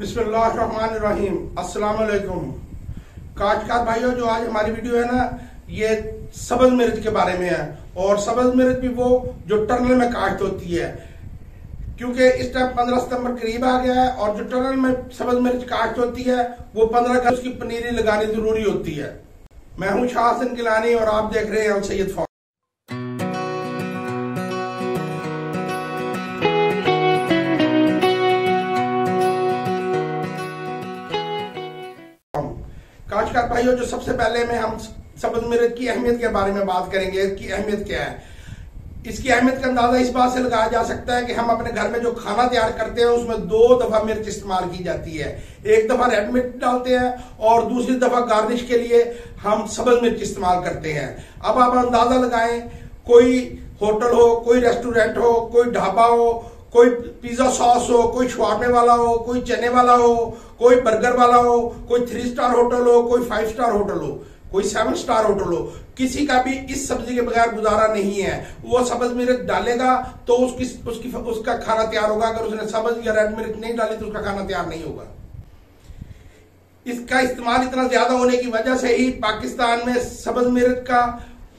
बिस्मिल्लाहिर्रहमानिर्रहीम। अस्सलाम वालेकुम काश्तकार भाइयों, जो आज हमारी वीडियो है ना, ये सब्ज मिर्च के बारे में है। और सब्ज मिर्च भी वो जो टनल में काश्त होती है, क्योंकि इस टाइम 15 सितंबर करीब आ गया है और जो टनल में सब्ज मिर्च काश्त होती है वो 15 अगस्त उसकी पनीरी लगानी जरूरी होती है। मैं हूं शाह हसन गिलानी और आप देख रहे हैं अल सैयद फॉर्म। काश्तकार भाइयों, जो सबसे पहले में हम सब्ज मिर्च की अहमियत के बारे में बात करेंगे। इसकी अहमियत क्या है? इसकी अहमियत का अंदाजा इस बात से लगाया जा सकता है कि हम अपने घर में जो खाना तैयार करते हैं उसमें 2 दफा मिर्च इस्तेमाल की जाती है। एक दफा रेड मिर्च डालते हैं और दूसरी दफा गार्निश के लिए हम सब्ज मिर्च इस्तेमाल करते हैं। अब आप अंदाजा लगाएं, कोई होटल हो, कोई रेस्टोरेंट हो, कोई ढाबा हो, कोई पिज्जा सॉस हो, कोई शवारमे वाला हो, कोई चने वाला हो, कोई बर्गर वाला हो, कोई 3 स्टार होटल हो, कोई 5 स्टार होटल हो, कोई 7 स्टार होटल हो, किसी का भी इस सब्जी के बगैर गुजारा नहीं है। वो सब्ज मिर्च डालेगा तो उसका खाना तैयार होगा। अगर उसने सब्ज या रेड मिर्च नहीं डाली तो उसका खाना तैयार नहीं होगा। इसका इस्तेमाल इतना ज्यादा होने की वजह से ही पाकिस्तान में सब्ज मिर्च का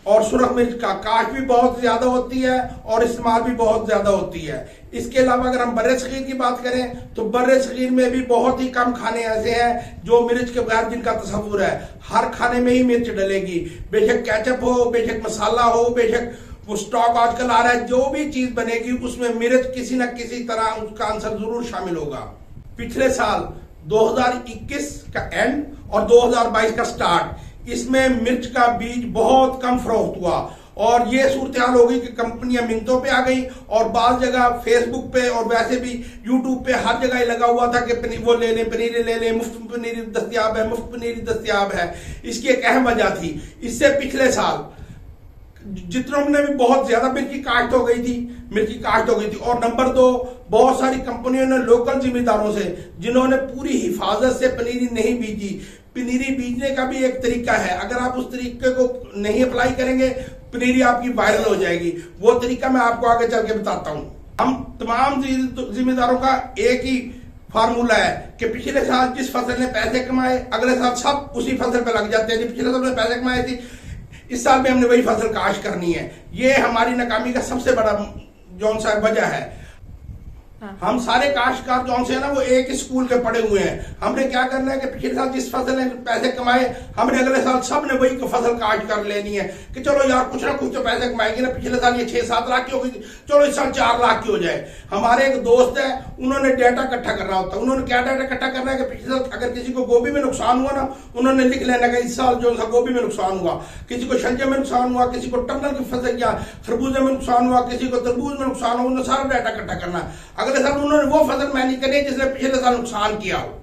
और सुरख मिर्च का काश्त भी बहुत ज्यादा होती है और इस्तेमाल भी बहुत ज्यादा होती है। इसके अलावा अगर हम बर्रे सगीर की बात करें तो बर्रे सगीर में भी बहुत ही कम खाने ऐसे हैं जो मिर्च के बगैर जिनका तस्वुर है। हर खाने में ही मिर्च डलेगी, बेशक केचप हो, बेशक मसाला हो, बेशक वो स्टॉक आजकल आ रहा है, जो भी चीज बनेगी उसमें मिर्च किसी न किसी तरह उसका आंसर जरूर शामिल होगा। पिछले साल 2021 का एंड और 2022 का स्टार्ट, इसमें मिर्च का बीज बहुत कम फरोख्त हुआ और ये सूरत हाल हो गई कि कंपनियां मिन्नतों पे आ गई और बाज जगह फेसबुक पे और वैसे भी यूट्यूब पे हर जगह लगा हुआ था कि वो ले लें, पनीरी ले लें, मुफ्त पनीरी दस्तयाब है, मुफ्त पनीरी दस्तयाब है। इसकी एक अहम वजह थी, इससे पिछले साल जितनों में भी बहुत ज्यादा मिर्च की काश्त हो गई थी। और नंबर 2, बहुत सारी कंपनियों ने लोकल जिम्मेदारों से, जिन्होंने पूरी हिफाजत से पनीरी नहीं बीजी। पनीरी बीजने का भी एक तरीका है, अगर आप उस तरीके को नहीं अप्लाई करेंगे पनीरी आपकी वायरल हो जाएगी। वो तरीका मैं आपको आगे चल के बताता हूं। हम तमाम जिम्मेदारों का एक ही फार्मूला है कि पिछले साल जिस फसल ने पैसे कमाए अगले साल सब उसी फसल पे लग जाते हैं। पिछले साल ने पैसे कमाए थे, इस साल भी हमने वही फसल काश्त करनी है। ये हमारी नाकामी का सबसे बड़ा जौन सा वजह है। हम सारे काश्तकार जौन से है ना, वो एक स्कूल के पढ़े हुए हैं। हमने क्या करना है कि पिछले साल जिस फसल ने पैसे कमाए हमने अगले साल सब ने वही फसल काश्त कर लेनी है कि चलो यार कुछ ना कुछ तो पैसे कमाएंगे ना। पिछले साल ये 6-7 लाख की हो गई थी, चलो इस साल 4 लाख की हो जाए। हमारे एक दोस्त है, उन्होंने डाटा इकट्ठा करना होता है। उन्होंने क्या डाटा इकट्ठा करना है कि पिछले साल अगर किसी को गोभी में नुकसान हुआ ना, उन्होंने लिख लेना कि इस साल जो सा गोभी में नुकसान हुआ, किसी को शलजम में नुकसान हुआ, किसी को टन्नल की फसल या खरबूजे में नुकसान हुआ, किसी को तरबूज में नुकसान हुआ, उन्होंने सारा डाटा इकट्ठा करना। अगले साल उन्होंने वो फसल मैनेज करनी है जिसने पिछले साल नुकसान किया हो।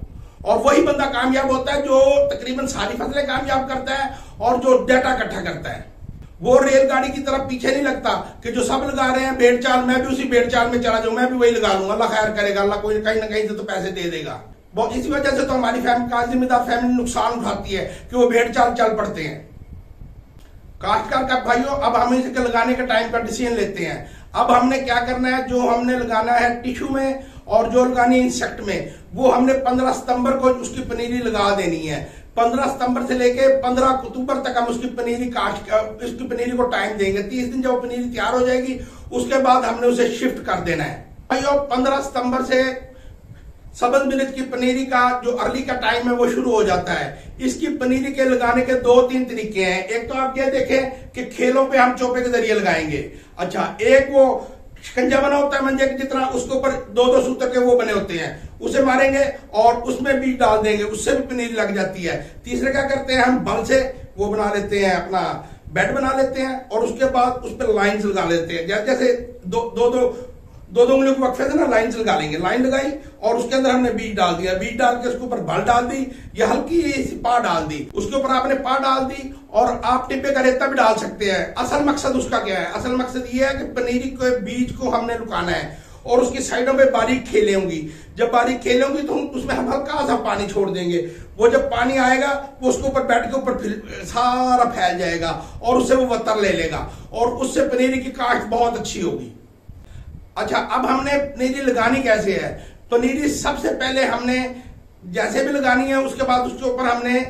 और वही बंदा कामयाब होता है जो तकरीबन सारी फसलें कामयाब करता है और जो डाटा इकट्ठा करता है। वो रेलगाड़ी की तरफ पीछे नहीं लगता कि जो सब लगा रहे हैं भेड़ चाल, मैं भी उसी भेड़ चाल में चला जाऊं, मैं भी वही लगा लूंगा, अल्लाह खैर करेगा, अल्लाह कोई कहीं ना कहीं से तो पैसे दे देगा। इसी वजह से तो हमारी जिम्मेदार फैमिली नुकसान उठाती है कि वो भेड़ चाल चल पड़ते हैं। काश्तकार का भाइयों, अब हम इसके लगाने के टाइम का डिसीजन लेते हैं। अब हमने क्या करना है, जो हमने लगाना है टिश्यू में और जो लगानी है इंसेक्ट में, वो हमने 15 सितंबर को उसकी पनीरी लगा देनी है। 15 सितंबर से लेके 15 अक्टूबर तक हम उसकी पनीरी को टाइम देंगे। 30 दिन जब पनीरी तैयार हो जाएगी उसके बाद हमने उसे शिफ्ट कर देना है। भाइयों, 15 सितंबर से सब्ज मिर्च की पनीरी का जो अर्ली का टाइम है वो शुरू हो जाता है। इसकी पनीरी के लगाने के 2-3 तरीके हैं। एक तो आप ये देखें कि खेलों पे हम चोपे के जरिए लगाएंगे। अच्छा, एक वो शिकंजा बना होता है मंजे की जितना, उसके ऊपर 2-2 सूत्र के वो बने होते हैं, उसे मारेंगे और उसमें बीज डाल देंगे, उससे भी पनीरी लग जाती है। तीसरे क्या करते हैं, हम बल से वो बना लेते हैं, अपना बेड बना लेते हैं और उसके बाद उस पर लाइन्स लगा लेते हैं। जैसे दो उंगलियों के वक्फे से ना लाइन लगा लेंगे। लाइन लगाई और उसके अंदर हमने बीज डाल दिया, बीज डाल के उसके ऊपर बल डाल दी या हल्की सी पा डाल दी, उसके ऊपर आपने पा डाल दी और आप टिब्बे का रेता भी डाल सकते हैं। असल मकसद उसका क्या है? असल मकसद ये है कि पनीरी के बीज को हमने लुकाना है और उसकी साइडों पे बारीक खेलें होंगी। जब बारीक खेलें होंगी तो उसमें हम हल्का सा पानी छोड़ देंगे। वो जब पानी आएगा वो उसके ऊपर बेड के ऊपर फिर सारा फैल जाएगा और उससे वो वतर ले लेगा और उससे पनीरी की काश्त बहुत अच्छी होगी। अच्छा, अब हमने पनीरी लगानी कैसे है? पनीरी सबसे पहले हमने जैसे भी लगानी है, उसके बाद उसके ऊपर हमने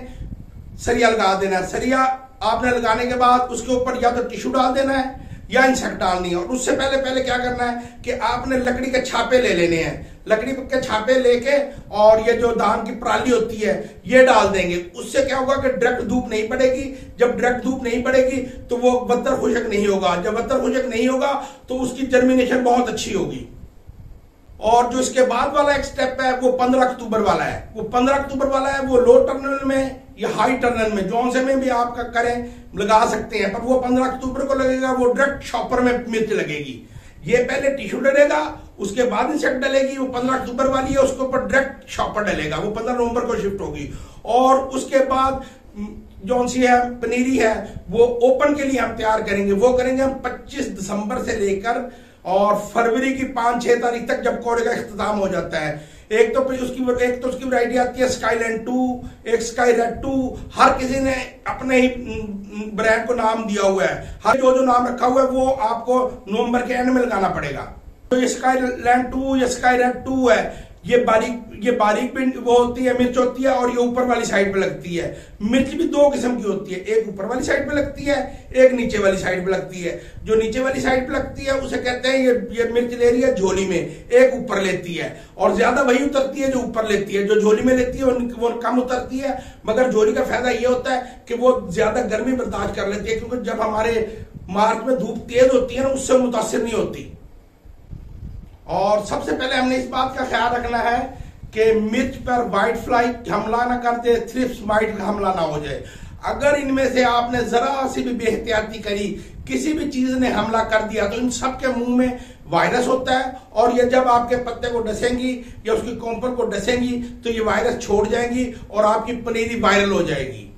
सरिया लगा देना है। सरिया आपने लगाने के बाद उसके ऊपर या तो टिश्यू डाल देना है या इंसेक्ट डालनी है। और उससे पहले पहले क्या करना है कि आपने लकड़ी के छापे ले लेने हैं। लकड़ी के छापे लेके और ये जो धान की पराली होती है ये डाल देंगे। उससे क्या होगा कि डायरेक्ट धूप नहीं पड़ेगी। जब डायरेक्ट धूप नहीं पड़ेगी तो वो बत्तर खुशक नहीं होगा। जब बत्तर खुशक नहीं होगा तो उसकी जर्मिनेशन बहुत अच्छी होगी। और जो इसके बाद वाला एक स्टेप है वो 15 अक्टूबर वाला है। वो 15 अक्टूबर वाला है, वो लो टर्नल में या हाई टर्नल में जौन से में भी आपका करें लगा सकते हैं, पर वो 15 अक्टूबर को लगेगा। वो डायरेक्ट शॉपर में मिर्च लगेगी। ये पहले टिश्यू डलेगा, उसके बाद इंसेक्ट डलेगी। वो 15 अक्टूबर वाली है, उसके ऊपर डायरेक्ट शॉपर डलेगा। वो 15 नवंबर को शिफ्ट होगी। और उसके बाद जौन सी है पनीरी है वो ओपन के लिए हम तैयार करेंगे। वो करेंगे हम 25 दिसंबर से लेकर और फरवरी की 5-6 तारीख तक, जब कोड़े का इख्तिताम हो जाता है। एक तो उसकी वैरायटी आती है स्काईलैंड 2, एक स्काई रेड 2। हर किसी ने अपने ही ब्रांड को नाम दिया हुआ है। हर जो नाम रखा हुआ है वो आपको नवंबर के एंड में लगाना पड़ेगा। तो ये स्काईलैंड 2 या स्काई रेड 2 है, ये बारीक भी वो होती है, मिर्च होती है, और ये ऊपर वाली साइड पे लगती है। मिर्च भी 2 किस्म की होती है, एक ऊपर वाली साइड पे लगती है, एक नीचे वाली साइड पे लगती है। जो नीचे वाली साइड पे लगती है उसे कहते हैं ये मिर्च ले रही है झोली में, एक ऊपर लेती है। और ज्यादा वही उतरती है जो ऊपर लेती है। जो झोली में लेती है वो कम उतरती है, मगर झोली का फायदा ये होता है कि वो ज्यादा गर्मी बर्दाश्त कर लेती है, क्योंकि जब हमारे मार्च में धूप तेज होती है ना, उससे मुतासिर नहीं होती। और सबसे पहले हमने इस बात का ख्याल रखना है कि मिर्च पर व्हाइट फ्लाई हमला ना कर दे, थ्रिप्स माइट हमला ना हो जाए। अगर इनमें से आपने जरा सी भी बेहतियाती करी, किसी भी चीज ने हमला कर दिया, तो इन सब के मुंह में वायरस होता है। और ये जब आपके पत्ते को डसेंगी या उसकी कोंपर को डसेंगी तो ये वायरस छोड़ जाएंगी और आपकी पनीरी वायरल हो जाएगी।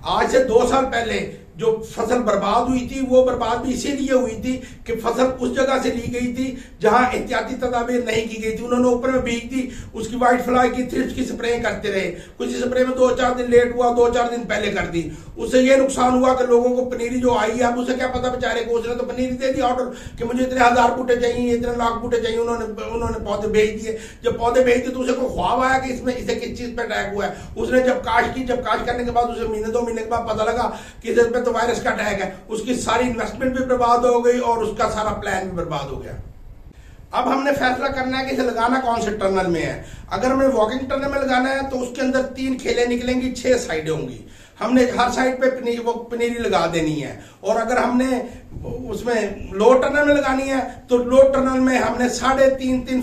आज से 2 साल पहले जो फसल बर्बाद हुई थी, वो बर्बाद भी इसीलिए हुई थी कि फसल उस जगह से ली गई थी जहां एहतियाती तदाबीर नहीं की गई थी। उन्होंने ऊपर में बीज दी, उसकी व्हाइट फ्लाई की, थ्रिप्स की स्प्रे करते रहे। कुछ स्प्रे में 2-4 दिन लेट हुआ, 2-4 दिन पहले कर दी। उससे ये नुकसान हुआ कि लोगों को पनीरी जो आई है, अब उसे क्या पता बेचारे को, उसने तो पनीरी दे दी ऑर्डर कि मुझे इतने 1000 बूटे चाहिए, इतने लाख बूटे चाहिए। उन्होंने पौधे भेज दिए। जब पौधे भेज दिए तो उसे कोई ख्वाब आया कि इसमें इसे किस चीज पे अटैक हुआ है। उसने जब काश की, जब काश करने के बाद उसे महीने 2 महीने के बाद पता लगा कि इस पे तो वायरस का अटैक है। उसकी सारी इन्वेस्टमेंट भी बर्बाद हो गई और उसका सारा प्लान भी बर्बाद हो गया। अब हमने फैसला करना है कि इसे लगाना कौन से टर्नल में है। अगर हमें वॉकिंग टर्नल में लगाना है तो उसके अंदर 3 खेलें निकलेंगी, 6 साइडें होंगी। हमने हर साइड पे पनीरी लगा देनी है। और अगर हमने उसमें लो टर्नल में लगानी है तो लो टर्नल में हमने 3.5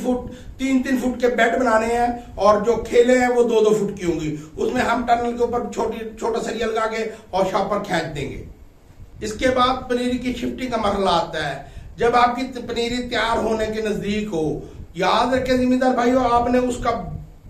फुट के बेड बनाने हैं और जो खेले हैं वो 2-2 फुट की होंगी। उसमें हम टर्नल के ऊपर छोटा सरिया लगा के और शॉपर खींच देंगे। इसके बाद पनीरी की शिफ्टिंग का मरहला आता है। जब आपकी पनीरी तैयार होने के नजदीक हो, याद रखें जिम्मेदार भाइयों, आपने उसका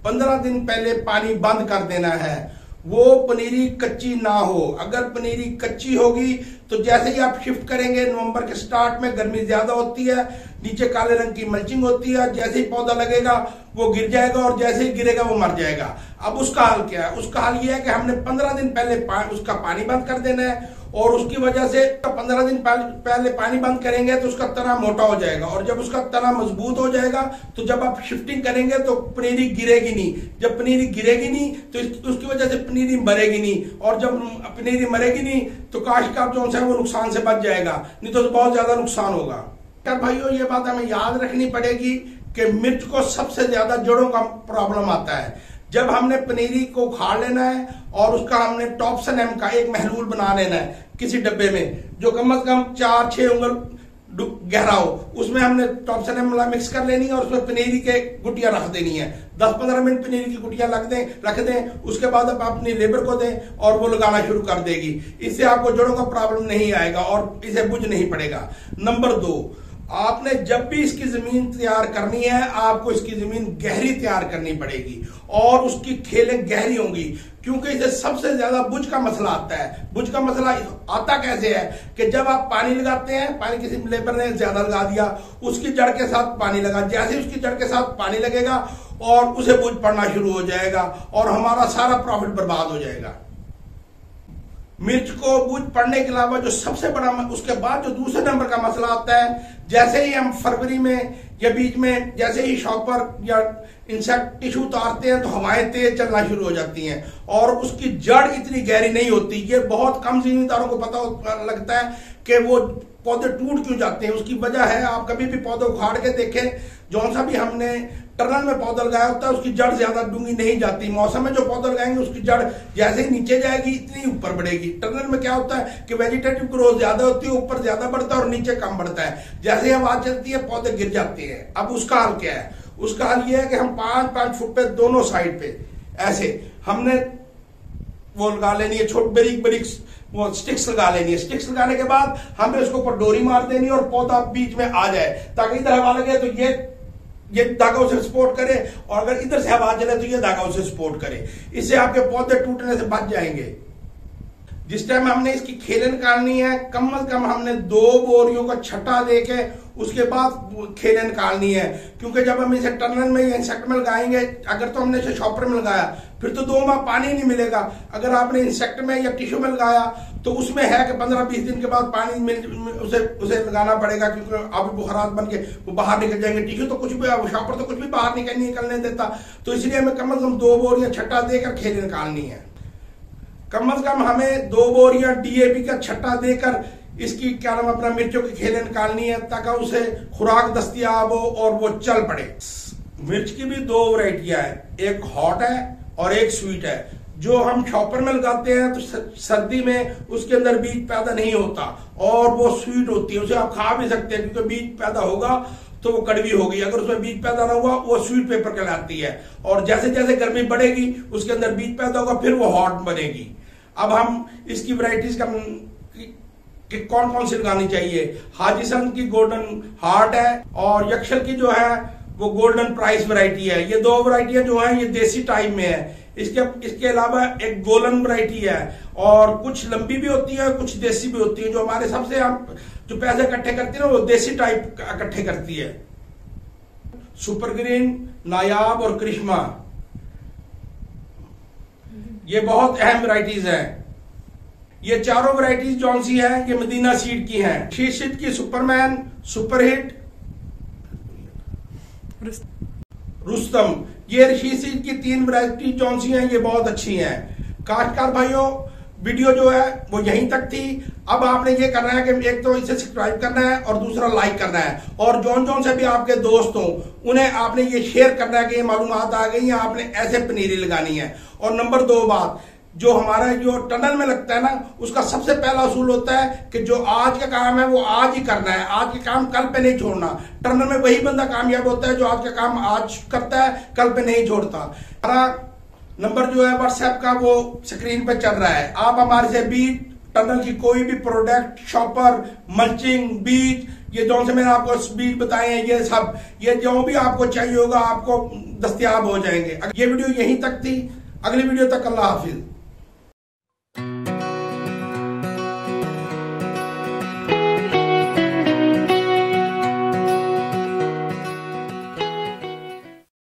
15 दिन पहले पानी बंद कर देना है। वो पनीरी कच्ची ना हो। अगर पनीरी कच्ची होगी तो जैसे ही आप शिफ्ट करेंगे, नवंबर के स्टार्ट में गर्मी ज्यादा होती है, नीचे काले रंग की मल्चिंग होती है, जैसे ही पौधा लगेगा वो गिर जाएगा और जैसे ही गिरेगा वो मर जाएगा। अब उसका हल क्या है? उसका हल ये है कि हमने 15 दिन पहले उसका पानी बंद कर देना है। और उसकी वजह से 15 दिन पहले पानी बंद करेंगे तो उसका तना मोटा हो जाएगा। और जब उसका तना मजबूत हो जाएगा तो जब आप शिफ्टिंग करेंगे तो पनीरी गिरेगी नहीं। जब पनीरी गिरेगी नहीं तो उसकी वजह से पनीरी मरेगी नहीं। और जब पनीरी मरेगी नहीं तो काश्तकार जो है वो नुकसान से बच जाएगा, नहीं तो बहुत ज्यादा नुकसान होगा। यार भाइयों, ये बात हमें याद रखनी पड़ेगी कि मिर्च को सबसे ज्यादा जड़ों का प्रॉब्लम आता है। जब हमने पनीरी को उखाड़ लेना है और उसका हमने टॉप्सन एम का एक महलूल बना लेना है किसी डब्बे में जो कम से कम 4-6 उंगल गहरा हो। उसमें हमने टॉप्सन एम मिक्स कर लेनी है और उसमें पनीरी के गुटियां रख देनी है। 10-15 मिनट पनीरी की गुटियां रख दें। उसके बाद आप अपनी लेबर को दें और वो लगाना शुरू कर देगी। इससे आपको जड़ों का प्रॉब्लम नहीं आएगा और इसे बुझ नहीं पड़ेगा। नंबर 2, आपने जब भी इसकी जमीन तैयार करनी है, आपको इसकी जमीन गहरी तैयार करनी पड़ेगी और उसकी खेलें गहरी होंगी, क्योंकि इसे सबसे ज्यादा बुझ का मसला आता है। बुझ का मसला आता कैसे है कि जब आप पानी लगाते हैं, पानी किसी लेबर ने ज्यादा लगा दिया, उसकी जड़ के साथ पानी लगा, जैसे उसकी जड़ के साथ पानी लगेगा और उसे बुझ पड़ना शुरू हो जाएगा और हमारा सारा प्रॉफिट बर्बाद हो जाएगा। मिर्च को बूझ पड़ने के अलावा जो सबसे बड़ा उसके बाद जो दूसरे नंबर का मसला आता है, जैसे ही हम फरवरी में या बीच में जैसे ही शॉपर या इंसेक्ट टिश्यू उतारते हैं तो हवाएं तेज चलना शुरू हो जाती हैं और उसकी जड़ इतनी गहरी नहीं होती। ये बहुत कम जिम्मेदारों को पता लगता है कि वो पौधे टूट क्यों जाते हैं। उसकी वजह है, आप कभी भी पौधे उखाड़ के देखें, जौन सा भी हमने टनल में पौधा लगाया होता है उसकी जड़ ज्यादा डूंगी नहीं जाती। मौसम में जो पौधा लगाएंगे उसकी जड़ जैसे ही नीचे जाएगी इतनी ऊपर बढ़ेगी। टनल में क्या होता है कि वेजिटेटिव ग्रोथ ज्यादा होती है, ऊपर ज्यादा बढ़ता है और नीचे कम बढ़ता है। जैसे ही हवा चलती है पौधे गिर जाते हैं। अब उसका हाल क्या है? उसका हाल ये है कि हम 5-5 फुट पे दोनों साइड पे ऐसे हमने वो लगा लेनी है, छोटी बारीक बारीक वो स्टिक्स लगा लेनी है। स्टिक्स लगाने के बाद हमें उसके ऊपर डोरी मार देनी है और पौधा बीच में आ जाए ताकि इधर हवा लगे तो ये धागा उसे सपोर्ट करे और अगर इधर से हवा चले तो ये धागा उसे सपोर्ट करे। इससे आपके पौधे टूटने से बच जाएंगे। जिस टाइम हमने इसकी खेल निकालनी है, कम से कम हमने 2 बोरियों का छटा देके उसके बाद खेल निकालनी है, क्योंकि जब हम इसे टनल में या इंसेक्ट में लगाएंगे, अगर तो हमने इसे शॉपर में लगाया फिर तो 2 माह पानी नहीं मिलेगा। अगर आपने इंसेक्ट में या टिश्यू में लगाया तो उसमें है कि 15-20 दिन के बाद पानी उसे लगाना पड़ेगा, क्योंकि आप बुखारात बन के वो बाहर निकल जाएंगे। टिश्यू तो कुछ भी, शॉपर तो कुछ भी बाहर निकलने देता। तो इसलिए हमें कम से कम 2 बोरियां छटा देकर खेल निकालनी है। कम से कम हमें 2 बोरियां DAP का छट्टा देकर इसकी क्या नाम अपना मिर्चों की खेलें निकालनी है ताकि उसे खुराक दस्तियाब हो और वो चल पड़े। मिर्च की भी 2 वैरायटियां है, एक हॉट है और एक स्वीट है। जो हम शॉपर में लगाते हैं तो सर्दी में उसके अंदर बीज पैदा नहीं होता और वो स्वीट होती है, उसे आप खा भी सकते हैं, क्योंकि बीज पैदा होगा तो वो कड़वी होगी। अगर उसमें बीज पैदा ना हुआ वो स्वीट पेपर कहलाती है। और जैसे जैसे गर्मी बढ़ेगी उसके अंदर बीज पैदा होगा, फिर वो हॉट बनेगी। अब हम इसकी वैरायटीज का कि कौन कौन सी लगानी चाहिए। हाजीसन की गोल्डन हार्ट है और यक्षल की जो है वो गोल्डन प्राइस वैरायटी है। ये 2 वैरायटियां जो है ये देसी टाइप में है। इसके अलावा एक गोलन वैरायटी है और कुछ लंबी भी होती है, कुछ देसी भी होती है। जो हमारे सबसे हम जो पैसे इकट्ठे करती है ना वो देसी टाइप इकट्ठे करती है। सुपर ग्रीन, नायाब और करिश्मा, ये बहुत अहम वैरायटीज हैं। ये चारों वैरायटीज जौन सी हैं ये मदीना सीड की हैं। शीशित की सुपरमैन, सुपरहिट, रुस्तम, ये शीशित की 3 वैरायटी जौन सी हैं ये बहुत अच्छी हैं। काश्तकार भाइयों, वीडियो जो है वो यहीं तक थी। अब आपने ये करना है कि एक तो इसे सब्सक्राइब करना है और दूसरा लाइक करना है, और जौन जौन से भी आपके दोस्त हो उन्हें आपने ये शेयर करना है कि ये मालूमात आ गई है, आपने ऐसे पनीरी लगानी है। और नंबर 2 बात, जो हमारा जो टनल में लगता है ना उसका सबसे पहला असूल होता है कि जो आज का काम है वो आज ही करना है, आज के काम कल पे नहीं छोड़ना। टनल में वही बंदा कामयाब होता है जो आज का काम आज करता है, कल पे नहीं छोड़ता। हमारा नंबर जो है व्हाट्सएप का वो स्क्रीन पे चल रहा है। आप हमारे से बीज, टनल की कोई भी प्रोडक्ट, शॉपर, मल्चिंग, बीज, ये जो से मैंने आपको बीज बताए हैं ये सब, ये जो भी आपको चाहिए होगा आपको दस्तयाब हो जाएंगे। ये वीडियो यहीं तक थी, अगली वीडियो तक अल्लाह हाफिज।